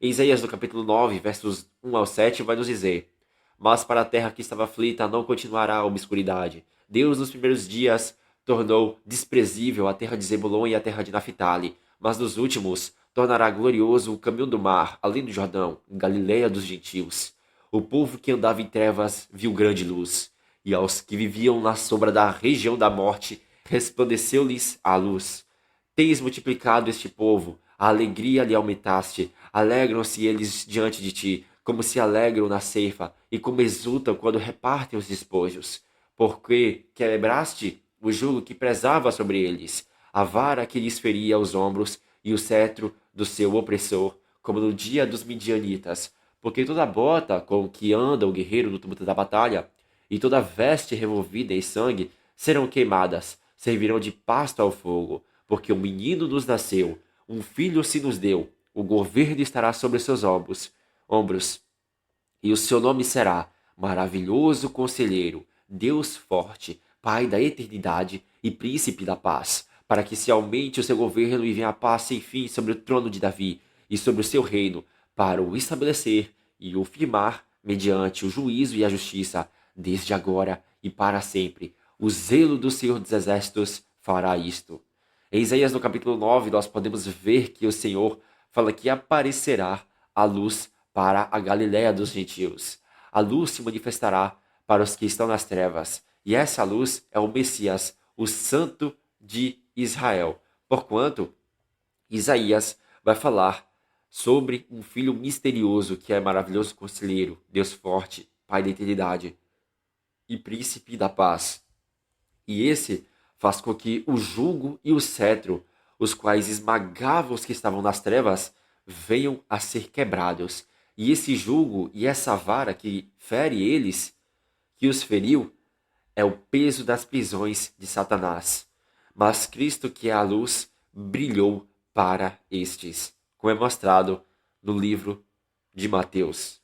Em Isaías, no capítulo 9, versos 1 ao 7, vai nos dizer: Mas para a terra que estava aflita não continuará a obscuridade. Deus, nos primeiros dias, tornou desprezível a terra de Zebulon e a terra de Naphtali, mas nos últimos tornará glorioso o caminho do mar, além do Jordão, Galileia dos gentios. O povo que andava em trevas viu grande luz, e aos que viviam na sombra da região da morte resplandeceu-lhes a luz. Tens multiplicado este povo, a alegria lhe aumentaste. Alegram-se eles diante de ti, como se alegram na ceifa, e como exultam quando repartem os despojos. Porque quebraste o jugo que pesava sobre eles, a vara que lhes feria os ombros, e o cetro do seu opressor, como no dia dos midianitas. Porque toda bota com que anda o guerreiro no tumulto da batalha, e toda veste revolvida em sangue, serão queimadas, servirão de pasto ao fogo, porque um menino nos nasceu, um filho se nos deu, o governo estará sobre seus ombros, e o seu nome será Maravilhoso Conselheiro, Deus Forte, Pai da Eternidade e Príncipe da Paz, para que se aumente o seu governo e venha a paz sem fim sobre o trono de Davi e sobre o seu reino, para o estabelecer e o firmar mediante o juízo e a justiça, desde agora e para sempre. O zelo do Senhor dos Exércitos fará isto. Em Isaías, no capítulo 9, nós podemos ver que o Senhor fala que aparecerá a luz para a Galiléia dos gentios. A luz se manifestará para os que estão nas trevas, e essa luz é o Messias, o Santo de Israel. Porquanto, Isaías vai falar sobre um filho misterioso que é maravilhoso conselheiro, Deus forte, Pai da eternidade e príncipe da paz. E esse faz com que o jugo e o cetro, os quais esmagavam os que estavam nas trevas, venham a ser quebrados. E esse jugo e essa vara que fere eles, que os feriu, é o peso das prisões de Satanás. Mas Cristo, que é a luz, brilhou para estes, como é mostrado no livro de Mateus.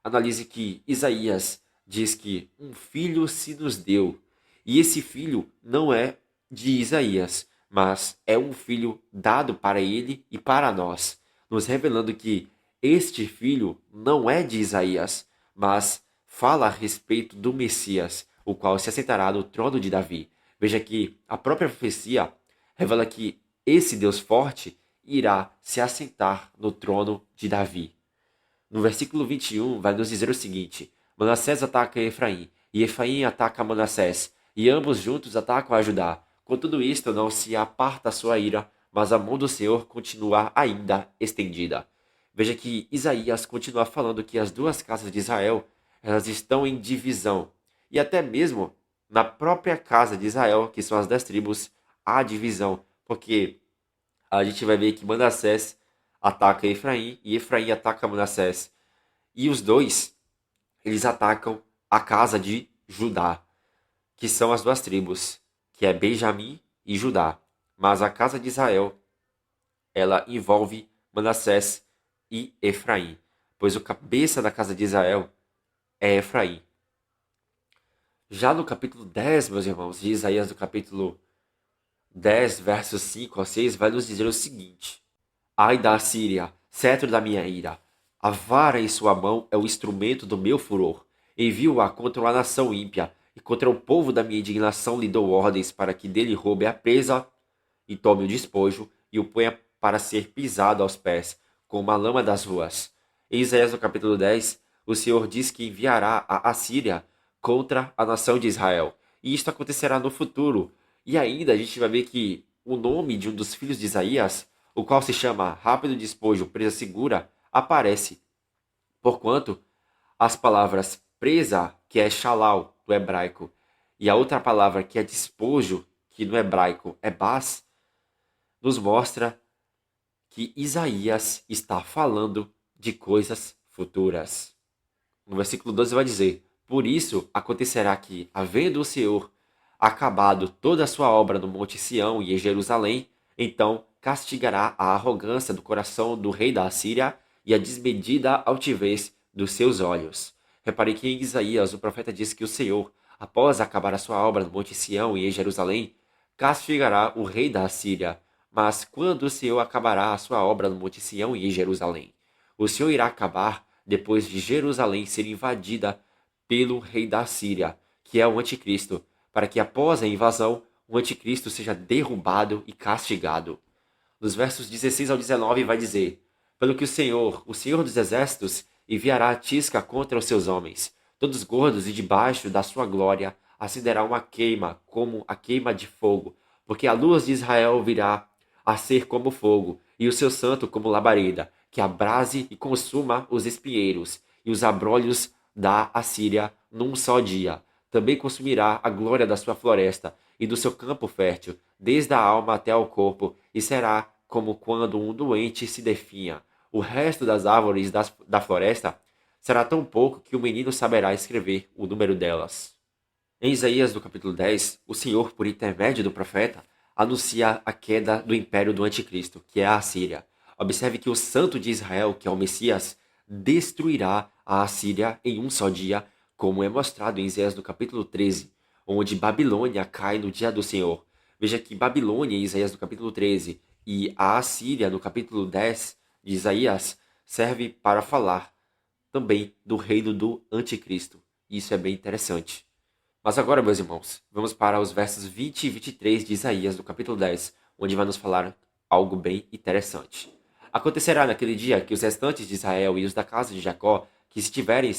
Analise que Isaías diz que um filho se nos deu, e esse filho não é de Isaías, mas é um filho dado para ele e para nós, nos revelando que este filho não é de Isaías, mas fala a respeito do Messias, o qual se assentará no trono de Davi. Veja que a própria profecia revela que esse Deus forte irá se assentar no trono de Davi. No versículo 21 vai nos dizer o seguinte: Manassés ataca Efraim, e Efraim ataca Manassés, e ambos juntos atacam a Judá. Com tudo isto não se aparta a sua ira, mas a mão do Senhor continua ainda estendida. Veja que Isaías continua falando que as duas casas de Israel, elas estão em divisão. E até mesmo na própria casa de Israel, que são as 10 tribos, há divisão. Porque a gente vai ver que Manassés ataca Efraim e Efraim ataca Manassés. E os dois, eles atacam a casa de Judá, que são as duas tribos, que é Benjamim e Judá. Mas a casa de Israel, ela envolve Manassés e Efraim, pois o cabeça da casa de Israel é Efraim. Já no capítulo 10, meus irmãos, de Isaías, no capítulo 10, versos 5 a 6, vai nos dizer o seguinte: Ai da Síria, cetro da minha ira, a vara em sua mão é o instrumento do meu furor. Envio-a contra uma nação ímpia, e contra o povo da minha indignação lhe dou ordens para que dele roube a presa e tome o despojo e o ponha para ser pisado aos pés, com uma lama das ruas. Em Isaías, no capítulo 10, o Senhor diz que enviará a Assíria contra a nação de Israel. E isto acontecerá no futuro. E ainda a gente vai ver que o nome de um dos filhos de Isaías, o qual se chama Rápido Despojo, Presa Segura, aparece. Porquanto as palavras presa, que é shalal, do hebraico, e a outra palavra que é despojo, que no hebraico é bas, nos mostra que Isaías está falando de coisas futuras. No versículo 12 vai dizer: Por isso acontecerá que, havendo o Senhor acabado toda a sua obra no Monte Sião e em Jerusalém, então castigará a arrogância do coração do rei da Assíria e a desmedida altivez dos seus olhos. Repare que em Isaías o profeta diz que o Senhor, após acabar a sua obra no Monte Sião e em Jerusalém, castigará o rei da Assíria. Mas quando o Senhor acabará a sua obra no Monte Sião e em Jerusalém? O Senhor irá acabar depois de Jerusalém ser invadida pelo rei da Síria, que é o anticristo, para que após a invasão, o anticristo seja derrubado e castigado. Nos versos 16 ao 19 vai dizer: Pelo que o Senhor dos exércitos, enviará a tisca contra os seus homens. Todos gordos e debaixo da sua glória acenderá uma queima, como a queima de fogo, porque a luz de Israel virá a ser como fogo, e o seu santo como labareda, que abrase e consuma os espinheiros e os abrolhos da Assíria num só dia. Também consumirá a glória da sua floresta e do seu campo fértil, desde a alma até ao corpo, e será como quando um doente se definha. O resto das árvores da floresta será tão pouco que o menino saberá escrever o número delas. Em Isaías, do capítulo 10, o Senhor, por intermédio do profeta, anuncia a queda do império do anticristo, que é a Assíria. Observe que o Santo de Israel, que é o Messias, destruirá a Assíria em um só dia, como é mostrado em Isaías, do capítulo 13, onde Babilônia cai no dia do Senhor. Veja que Babilônia, em Isaías, do capítulo 13, e a Assíria, no capítulo 10 de Isaías, serve para falar também do reino do anticristo. Isso é bem interessante. Mas agora, meus irmãos, vamos para os versos 20 e 23 de Isaías, do capítulo 10, onde vai nos falar algo bem interessante. Acontecerá naquele dia que os restantes de Israel e os da casa de Jacó, que estiverem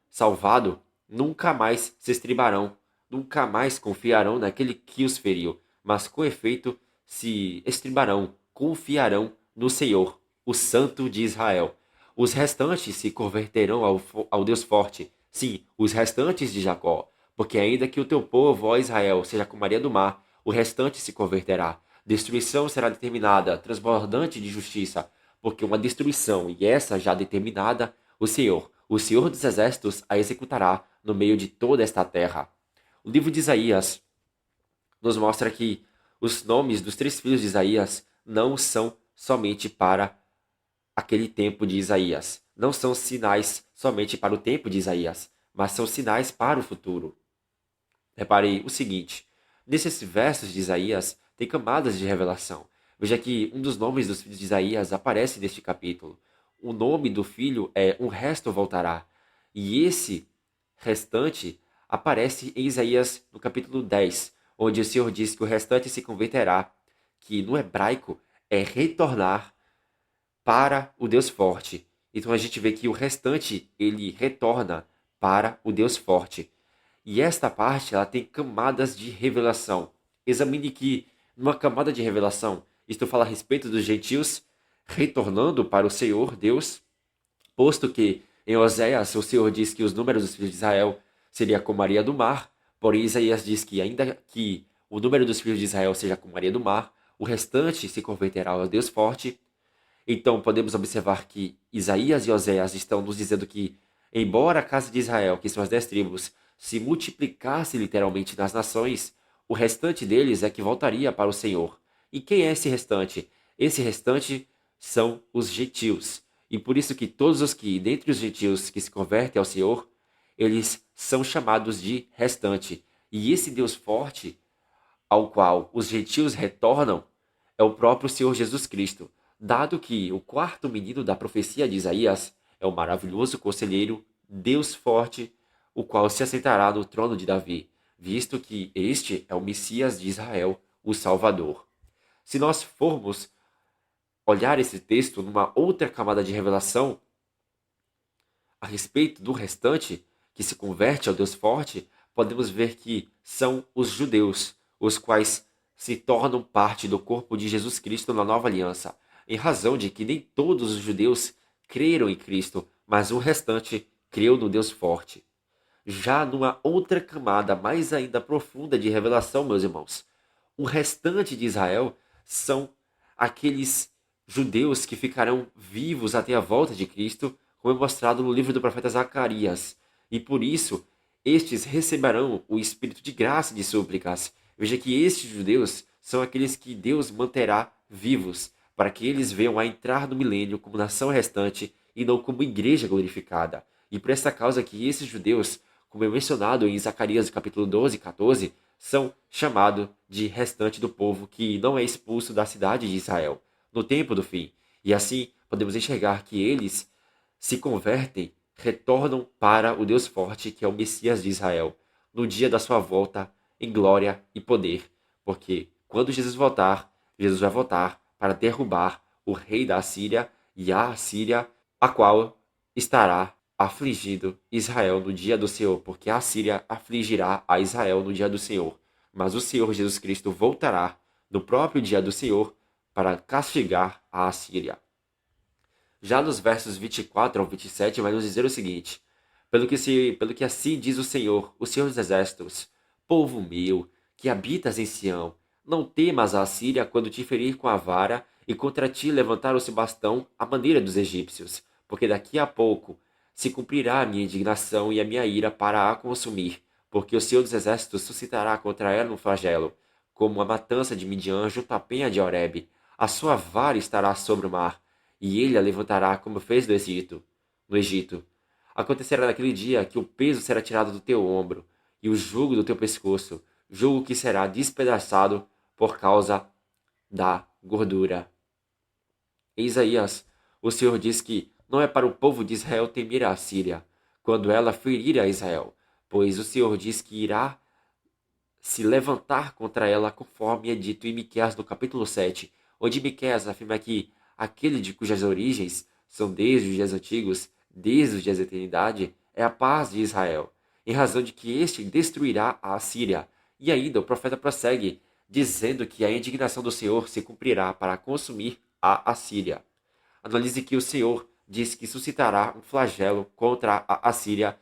salvado, nunca mais se estribarão, nunca mais confiarão naquele que os feriu, mas com efeito se estribarão, confiarão no Senhor, o Santo de Israel. Os restantes se converterão ao Deus forte, sim, os restantes de Jacó, porque ainda que o teu povo, ó Israel, seja como a areia do mar, o restante se converterá. Destruição será determinada, transbordante de justiça, porque uma destruição, e essa já determinada, o Senhor dos exércitos, a executará no meio de toda esta terra. O livro de Isaías nos mostra que os nomes dos três filhos de Isaías não são somente para aquele tempo de Isaías. Não são sinais somente para o tempo de Isaías, mas são sinais para o futuro. Reparei o seguinte: nesses versos de Isaías tem camadas de revelação. Veja que um dos nomes dos filhos de Isaías aparece neste capítulo. O nome do filho é Um Resto Voltará. E esse restante aparece em Isaías no capítulo 10, onde o Senhor diz que o restante se converterá, que no hebraico é retornar para o Deus forte. Então a gente vê que o restante ele retorna para o Deus forte. E esta parte ela tem camadas de revelação. Examine que numa camada de revelação, isto fala a respeito dos gentios retornando para o Senhor Deus, posto que em Oséias o Senhor diz que os números dos filhos de Israel seria como a areia do mar, porém Isaías diz que ainda que o número dos filhos de Israel seja como a areia do mar, o restante se converterá ao Deus forte. Então podemos observar que Isaías e Oséias estão nos dizendo que, embora a casa de Israel, que são as 10 tribos, se multiplicasse literalmente nas nações, o restante deles é que voltaria para o Senhor. E quem é esse restante? Esse restante são os gentios. E por isso que todos os que, dentre os gentios que se convertem ao Senhor, eles são chamados de restante. E esse Deus forte, ao qual os gentios retornam, é o próprio Senhor Jesus Cristo. Dado que o quarto menino da profecia de Isaías é o maravilhoso conselheiro, Deus forte, o qual se assentará no trono de Davi, visto que este é o Messias de Israel, o Salvador. Se nós formos olhar esse texto numa outra camada de revelação a respeito do restante que se converte ao Deus forte, podemos ver que são os judeus, os quais se tornam parte do corpo de Jesus Cristo na nova aliança, em razão de que nem todos os judeus creram em Cristo, mas o restante creu no Deus forte. Já numa outra camada mais ainda profunda de revelação, meus irmãos, o restante de Israel são aqueles judeus que ficarão vivos até a volta de Cristo, como é mostrado no livro do profeta Zacarias. E por isso, estes receberão o espírito de graça e de súplicas. Veja que estes judeus são aqueles que Deus manterá vivos, para que eles venham a entrar no milênio como nação restante e não como igreja glorificada. E por essa causa que esses judeus, como é mencionado em Zacarias capítulo 12 e 14, são chamados de restante do povo que não é expulso da cidade de Israel, no tempo do fim. E assim podemos enxergar que eles se convertem, retornam para o Deus forte, que é o Messias de Israel, no dia da sua volta em glória e poder. Porque quando Jesus voltar, Jesus vai voltar para derrubar o rei da Assíria e a Assíria, a qual estará afligindo Israel no dia do Senhor, porque a Assíria afligirá a Israel no dia do Senhor. Mas o Senhor Jesus Cristo voltará no próprio dia do Senhor para castigar a Assíria. Já nos versos 24 ao 27 vai nos dizer o seguinte: pelo que assim diz o Senhor dos Exércitos, povo meu, que habitas em Sião, não temas a Assíria quando te ferir com a vara e contra ti levantar o seu bastão à maneira dos egípcios, porque daqui a pouco se cumprirá a minha indignação e a minha ira para a consumir, porque o Senhor dos Exércitos suscitará contra ela um flagelo, como a matança de Midian junto à penha de Horebe. A sua vara estará sobre o mar, e ele a levantará como fez no Egito. Acontecerá naquele dia que o peso será tirado do teu ombro, e o jugo do teu pescoço, jugo que será despedaçado por causa da gordura. Em Isaías, o Senhor diz que não é para o povo de Israel temer a Assíria, quando ela ferir a Israel, pois o Senhor diz que irá se levantar contra ela, conforme é dito em Miqueias no capítulo 7, onde Miqueias afirma que aquele de cujas origens são desde os dias antigos, desde os dias da eternidade, é a paz de Israel, em razão de que este destruirá a Assíria. E ainda o profeta prossegue, dizendo que a indignação do Senhor se cumprirá para consumir a Assíria. Analise que o Senhor diz que suscitará um flagelo contra a Assíria,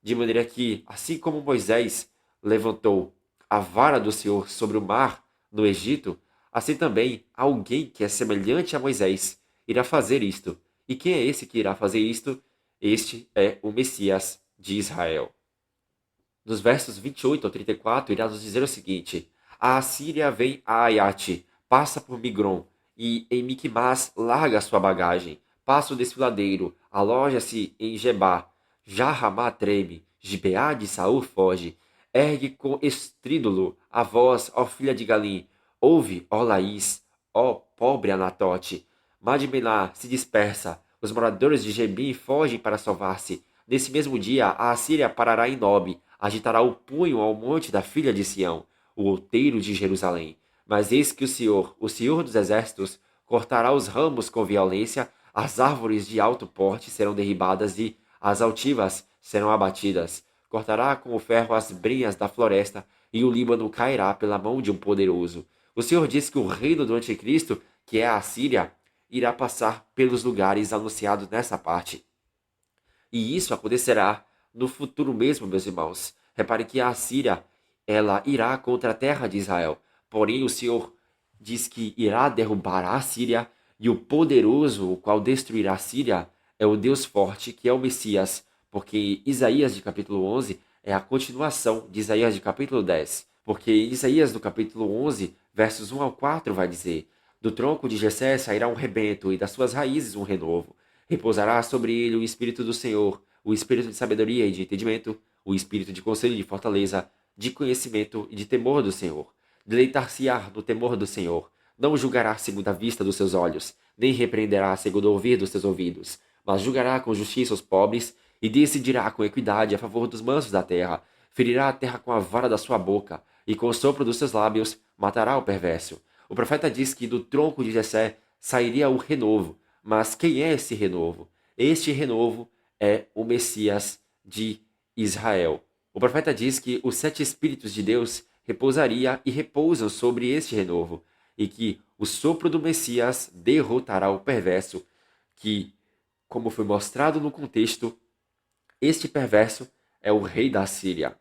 de maneira que, assim como Moisés levantou a vara do Senhor sobre o mar no Egito, assim também alguém que é semelhante a Moisés irá fazer isto. E quem é esse que irá fazer isto? Este é o Messias de Israel. Nos versos 28 ao 34, irá nos dizer o seguinte: a Assíria vem a Aiate, passa por Migron, e em Miquimás larga sua bagagem, passa o desfiladeiro, aloja-se em Gebá, já Ramá treme, Gibeá de Saul foge, ergue com estrídulo a voz, ó filha de Galim, ouve, ó Laís, ó pobre Anatote, Madmená se dispersa, os moradores de Gebim fogem para salvar-se. Nesse mesmo dia, a Assíria parará em Nob, agitará o punho ao monte da filha de Sião, o outeiro de Jerusalém. Mas eis que o Senhor dos Exércitos, cortará os ramos com violência, as árvores de alto porte serão derribadas e as altivas serão abatidas. Cortará com o ferro as brenhas da floresta e o Líbano cairá pela mão de um poderoso. O Senhor diz que o reino do anticristo, que é a Assíria, irá passar pelos lugares anunciados nessa parte. E isso acontecerá no futuro mesmo, meus irmãos. Repare que a Assíria, ela irá contra a terra de Israel. Porém, o Senhor diz que irá derrubar a Assíria, e o poderoso, o qual destruirá a Síria, é o Deus forte, que é o Messias. Porque Isaías de capítulo 11 é a continuação de Isaías de capítulo 10. Porque Isaías do capítulo 11, versos 1 ao 4 vai dizer: do tronco de Jessé sairá um rebento, e das suas raízes um renovo. Repousará sobre ele o Espírito do Senhor, o Espírito de sabedoria e de entendimento, o Espírito de conselho e de fortaleza, de conhecimento e de temor do Senhor. Deleitar-se-á no temor do Senhor. Não julgará segundo a vista dos seus olhos, nem repreenderá segundo o ouvir dos seus ouvidos, mas julgará com justiça os pobres e decidirá com equidade a favor dos mansos da terra. Ferirá a terra com a vara da sua boca, e com o sopro dos seus lábios matará o perverso. O profeta diz que do tronco de Jessé sairia o renovo. Mas quem é esse renovo? Este renovo é o Messias de Israel. O profeta diz que os 7 Espíritos de Deus repousaria e repousam sobre este renovo, e que o sopro do Messias derrotará o perverso, que, como foi mostrado no contexto, este perverso é o rei da Síria.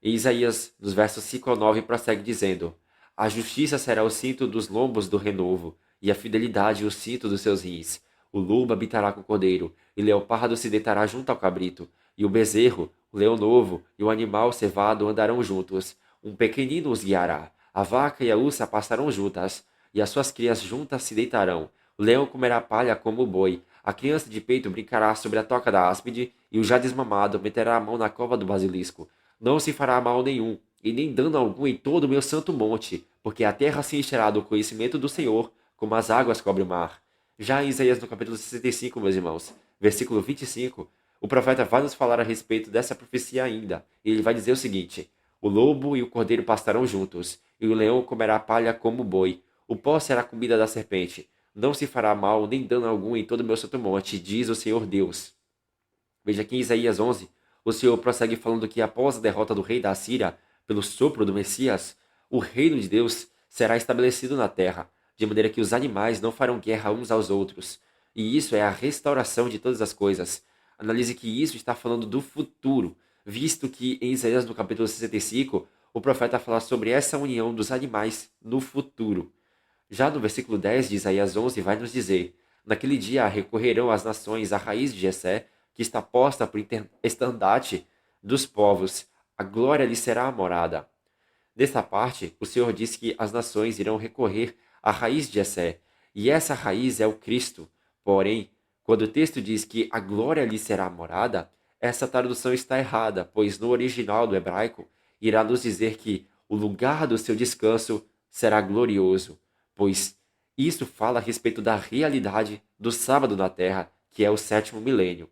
Em Isaías, nos versos 5 ao 9, prossegue dizendo: a justiça será o cinto dos lombos do renovo, e a fidelidade o cinto dos seus rins. O lobo habitará com o cordeiro, e o leopardo se deitará junto ao cabrito, e o bezerro, o leão novo e o animal cevado andarão juntos. Um pequenino os guiará. A vaca e a ursa passarão juntas, e as suas crias juntas se deitarão. O leão comerá palha como o boi. A criança de peito brincará sobre a toca da áspide, e o já desmamado meterá a mão na cova do basilisco. Não se fará mal nenhum, e nem dano algum em todo o meu santo monte, porque a terra se encherá do conhecimento do Senhor, como as águas cobrem o mar. Já em Isaías no capítulo 65, meus irmãos, versículo 25, o profeta vai nos falar a respeito dessa profecia ainda. E ele vai dizer o seguinte: o lobo e o cordeiro pastarão juntos, e o leão comerá palha como o boi. O pó será comida da serpente. Não se fará mal nem dano algum em todo o meu santo monte, diz o Senhor Deus. Veja aqui em Isaías 11, o Senhor prossegue falando que após a derrota do rei da Assíria, pelo sopro do Messias, o reino de Deus será estabelecido na terra, de maneira que os animais não farão guerra uns aos outros. E isso é a restauração de todas as coisas. Analise que isso está falando do futuro, visto que em Isaías no capítulo 65, o profeta fala sobre essa união dos animais no futuro. Já no versículo 10 de Isaías 11 vai nos dizer: naquele dia recorrerão as nações à raiz de Jessé, que está posta por estandarte dos povos. A glória lhe será a morada. Nesta parte, o Senhor diz que as nações irão recorrer à raiz de Jessé, e essa raiz é o Cristo. Porém, quando o texto diz que a glória lhe será a morada, essa tradução está errada, pois no original do hebraico irá nos dizer que o lugar do seu descanso será glorioso, pois isso fala a respeito da realidade do sábado na terra, que é o sétimo milênio.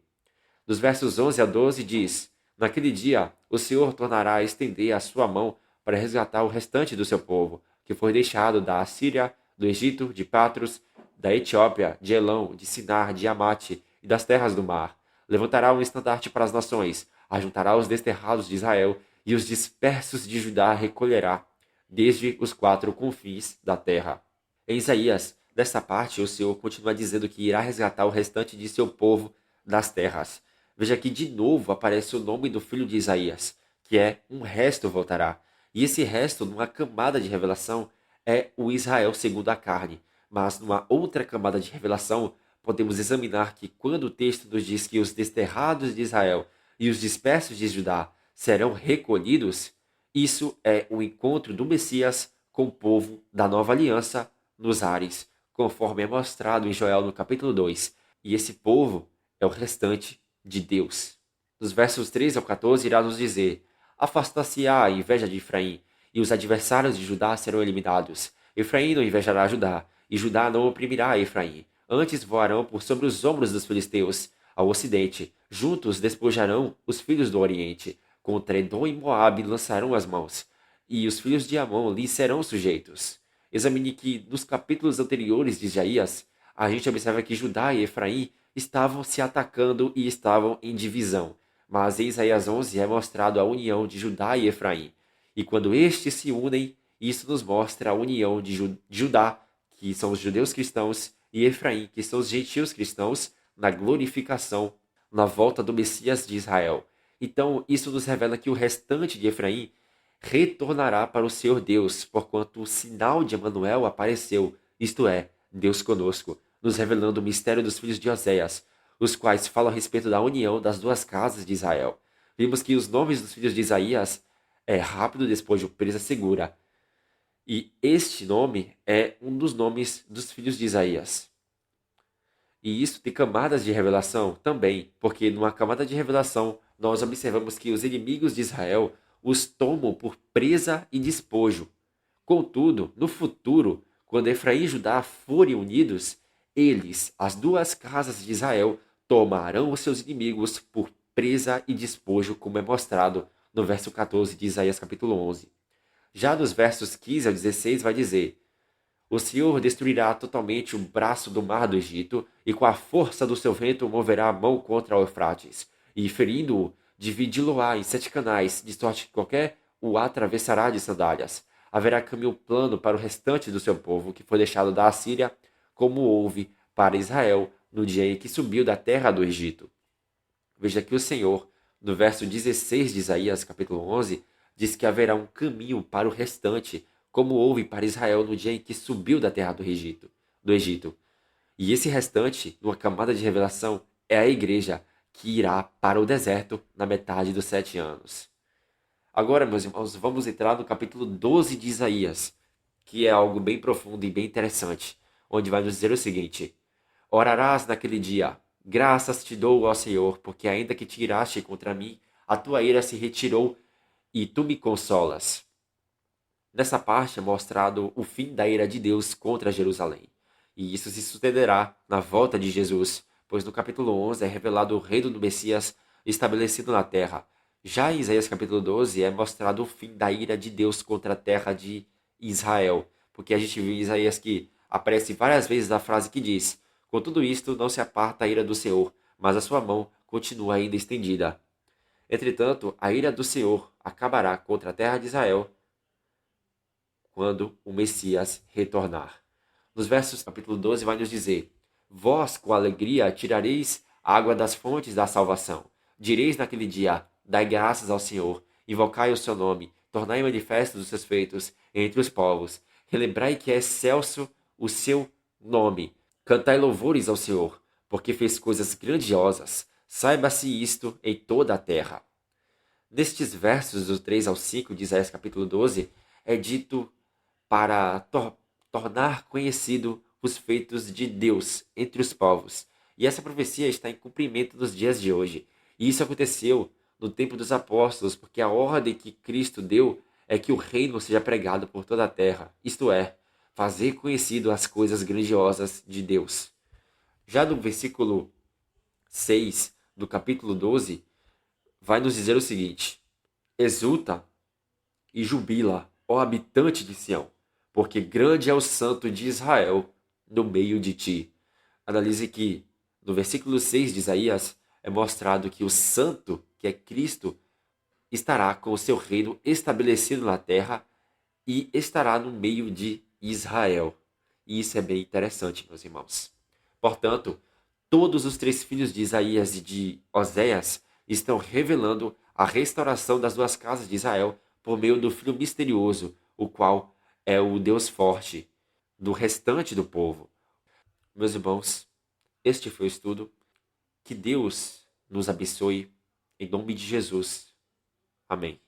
Nos versos 11 a 12 diz: naquele dia o Senhor tornará a estender a sua mão para resgatar o restante do seu povo, que foi deixado da Assíria, do Egito, de Patros, da Etiópia, de Elão, de Sinar, de Amate e das terras do mar. Levantará um estandarte para as nações, ajuntará os desterrados de Israel e os dispersos de Judá recolherá, desde os quatro confins da terra. Em Isaías, dessa parte, o Senhor continua dizendo que irá resgatar o restante de seu povo das terras. Veja que de novo aparece o nome do filho de Isaías, que é um resto voltará. E esse resto, numa camada de revelação, é o Israel segundo a carne. Mas numa outra camada de revelação, podemos examinar que quando o texto nos diz que os desterrados de Israel e os dispersos de Judá serão recolhidos, isso é o encontro do Messias com o povo da nova aliança nos ares, conforme é mostrado em Joel no capítulo 2. E esse povo é o restante de Deus. Nos versos 13 ao 14 irá nos dizer: afastar-se-á a inveja de Efraim, e os adversários de Judá serão eliminados. Efraim não invejará Judá, e Judá não oprimirá Efraim. Antes voarão por sobre os ombros dos filisteus, ao ocidente. Juntos despojarão os filhos do oriente. Contra Edom e Moabe lançarão as mãos, e os filhos de Amon lhes serão sujeitos. Examine que nos capítulos anteriores de Isaías, a gente observa que Judá e Efraim estavam se atacando e estavam em divisão. Mas em Isaías 11 é mostrado a união de Judá e Efraim. E quando estes se unem, isso nos mostra a união de Judá, que são os judeus cristãos, e Efraim, que são os gentios cristãos, na glorificação, na volta do Messias de Israel. Então, isso nos revela que o restante de Efraim retornará para o Senhor Deus, porquanto o sinal de Emanuel apareceu, isto é, Deus conosco, nos revelando o mistério dos filhos de Oséias, os quais falam a respeito da união das duas casas de Israel. Vimos que os nomes dos filhos de Isaías é rápido despojo, presa segura. E este nome é um dos nomes dos filhos de Isaías. E isso tem camadas de revelação também, porque numa camada de revelação nós observamos que os inimigos de Israel os tomam por presa e despojo. Contudo, no futuro, quando Efraim e Judá forem unidos, eles, as duas casas de Israel, tomarão os seus inimigos por presa e despojo, como é mostrado no verso 14 de Isaías capítulo 11. Já nos versos 15 ao 16 vai dizer: o Senhor destruirá totalmente o braço do mar do Egito, e com a força do seu vento moverá a mão contra o Eufrates, e ferindo-o, dividi-lo-á em 7 canais, de sorte que qualquer o atravessará de sandálias. Haverá caminho plano para o restante do seu povo, que foi deixado da Assíria, como houve para Israel no dia em que subiu da terra do Egito. Veja que o Senhor, no verso 16 de Isaías, capítulo 11, diz que haverá um caminho para o restante, como houve para Israel no dia em que subiu da terra do Egito. E esse restante, numa camada de revelação, é a igreja que irá para o deserto na metade dos 7 anos. Agora, meus irmãos, vamos entrar no capítulo 12 de Isaías, que é algo bem profundo e bem interessante, onde vai nos dizer o seguinte: orarás naquele dia, graças te dou, ó Senhor, porque ainda que te iraste contra mim, a tua ira se retirou e tu me consolas. Nessa parte é mostrado o fim da ira de Deus contra Jerusalém. E isso se sucederá na volta de Jesus, pois no capítulo 11 é revelado o reino do Messias estabelecido na terra. Já em Isaías capítulo 12 é mostrado o fim da ira de Deus contra a terra de Israel, porque a gente viu em Isaías que aparece várias vezes a frase que diz: com tudo isto não se aparta a ira do Senhor, mas a sua mão continua ainda estendida. Entretanto, a ira do Senhor acabará contra a terra de Israel quando o Messias retornar. Nos versos capítulo 12 vai nos dizer: vós com alegria tirareis água das fontes da salvação. Direis naquele dia: dai graças ao Senhor, invocai o seu nome, tornai manifestos os seus feitos entre os povos. Relembrai que é excelso o seu nome. Cantai louvores ao Senhor, porque fez coisas grandiosas. Saiba-se isto em toda a terra. Nestes versos do 3 ao 5 de Isaías capítulo 12, é dito para tornar conhecido os feitos de Deus entre os povos. E essa profecia está em cumprimento nos dias de hoje. E isso aconteceu no tempo dos apóstolos, porque a ordem que Cristo deu é que o reino seja pregado por toda a terra, isto é, fazer conhecido as coisas grandiosas de Deus. Já no versículo 6 do capítulo 12, vai nos dizer o seguinte: exulta e jubila, ó habitante de Sião, porque grande é o santo de Israel no meio de ti. Analise que no versículo 6 de Isaías é mostrado que o santo, que é Cristo, estará com o seu reino estabelecido na terra e estará no meio de Israel. E isso é bem interessante, meus irmãos. Portanto, todos os três filhos de Isaías e de Oséias estão revelando a restauração das duas casas de Israel por meio do Filho misterioso, o qual é o Deus forte do restante do povo. Meus irmãos, este foi o estudo. Que Deus nos abençoe, em nome de Jesus. Amém.